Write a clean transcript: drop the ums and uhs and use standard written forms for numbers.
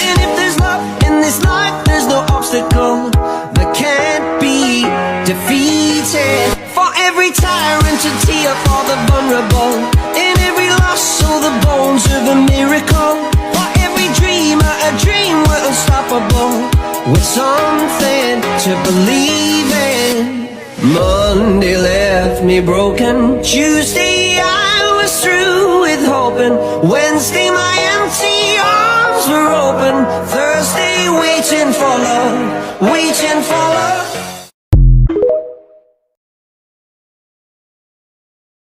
And if there's love in this life, there's no obstacle that can't be defeated. For every tyrant a tear for the vulnerable, in every loss all the bones of a miracle. For every dreamer a dream we're unstoppable, with something to believe in. Monday left me broken, Tuesday I was through with hoping, Wednesday my